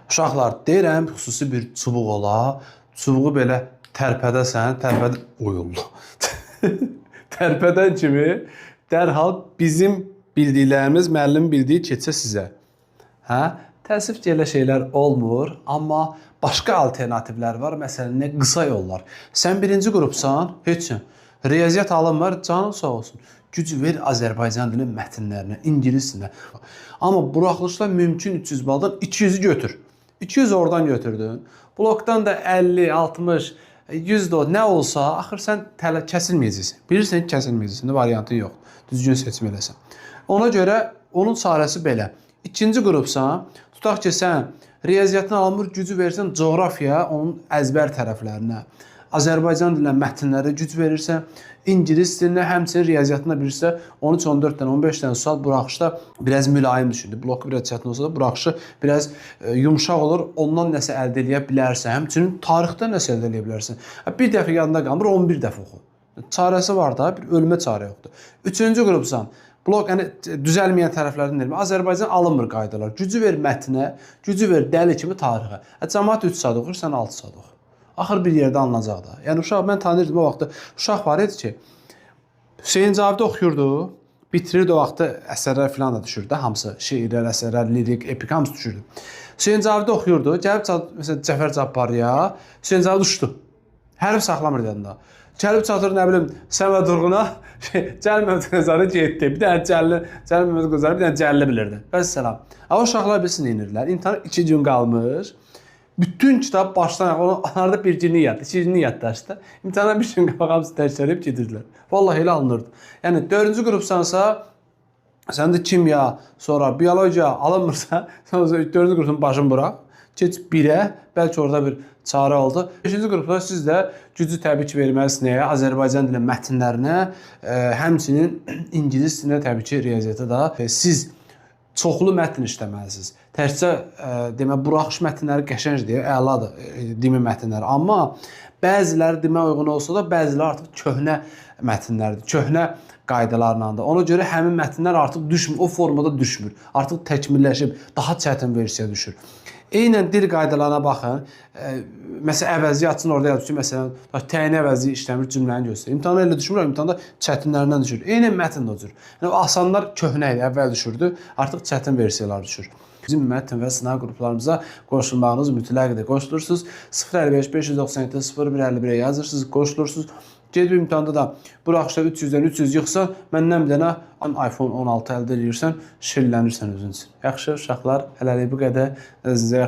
Uşaqlar, deyirəm, xüsusi bir çubuq ola, çubuğu belə tərpədəsən, oyuldu. Tərpədən kimi dərhal bizim bildiklərimiz, müəllim bildiyi keçsə sizə. Hə? Təəssüf ki, elə şeylər olmur, amma başqa alternativlər var. Məsələn, qısa yollar. Sən birinci qrupsan, heç nə. Riyaziyyat alınmır, canın sağ olsun. Gücü ver Azərbaycan dili mətnlərinə, ingilis dilinə. Amma buraxılışda mümkün 300 baldan 200'ü götür. 200 oradan götürdün. Blokdan da 50, 60, 100 də nə olsa, axır sən kəsilməyəcəksən. Bilirsən ki, kəsilməyəcəksən, variantın yoxdur. Düzgün seçim eləsən. Ona görə onun çarəsi belə. İkinci qrupsan, tutaq ki, sən riyaziyyatını almır, gücü versən coğrafiya, onun əzbər tərəflərinə. Azərbaycan dilinə mətnlərə güc verirsə, ingilis dilinə, həmçinin riyaziyyatına bilirsə 13-14 dənə, 15 dənə sual buraxışda biraz mülayim düşündü. Bloku biraz çətin olsa da buraxışı biraz yumşaq olur. Ondan nəsə əldə edə bilərsən. Həmçinin tarixdə nəsə əldə edə bilərsən. Bir dəfə yadında qalmır, 11 dəfə oxu. Çarəsi var da, bir ölmə çarə yoxdur. Üçüncü qrupsan. Blok, yəni düzəlməyən tərəflərdən deyilmə. Azərbaycan alınmır qaydalar. Gücü ver mətnə, gücü ver dəli kimi tarixə. Cəmaət 3 saat oxur, sən 6 saat oxu. Axır bir yerdə alınacaq da. Yəni uşaq, mən tanıyırdım o vaxtda. Uşaq var idi ki, Hüseyin Cavid oxuyurdu, bitirirdi o vaxtda əsərlər filan da düşürdü. Hamısı şeirlər, əsərlər, lirik, epik hamısı düşürdü. Hüseyin Cavid oxuyurdu, gəlib məsələn Cəfər Cabbarıya, Hüseyin Cavid uçdu. Hərf saxlamırdı yanında. Gəlib çatır, nə bilim, Səməd Durğuna, Cəlil Məmməd Qazarı getdi. Bir dənə Cəlil Məmməd Qazarı, bir dənə Cəlili bilirdi. Vəssalam. O uşaqlar bilsin inirlər. İmtahan 2 gün qalmış. Bütün kitab başdan onlarda bir günlük yaddı, 2 günlük yaddaşdı. İmtihana bir gün qabaq hamısı dərslərib gedirdilər. Vallahi elə alınırdı. Yəni 4-cü qrupsansa, səndə kimya, sonra biologiya alınmırsa, sən 4-cü qrupun başını burax, keç 1-ə, bəlkə orada bir çarə oldu. 5-ci qrupda siz də gücü təbii ki verməlisiniz nəyə? Azərbaycan dili mətnlərinə, həmçinin ingilis dilinə təbii ki riyaziyyata da siz çoxlu mətn işləməlisiniz. Təkcə demək buraxış mətnləri qəşəngdir, əladır dimi mətnləri. Amma bəziləri demə uyğun olsa da, bəziləri artıq köhnə mətnlərdir, köhnə qaydalarla da. Ona görə həmin mətnlər artıq düşmür, o formada düşmür. Artıq təkmilləşib, daha çətin versiya düşür. Eynən dil qaydalarına baxın. Məsələn, əvəzi açın, orada yazır ki, məsələn, təyin əvəzi işləmir, cümləni göstərir. İmtihanda elə düşmür, imtihanda çətinlərindən düşür. Eynən mətn də düşür. Yəni, asanlar köhnə idi, əvvəl düşürdü, artıq çətin versiyalar düşür. Bizim mətn və sınav qruplarımıza qoşulmağınız mütləqdir. Qoşulursunuz, 055 597 0151-ə yazırsınız, qoşulursunuz. Gedib imtihanda da buraxışda 300-dən 300 yıxsa, məndən bir dənə iPhone 16 əldə edirsən, şirlənirsən özün üçün. Yaxşı, uşaqlar, hələlik bu qədər. Özünüzə yaxşı.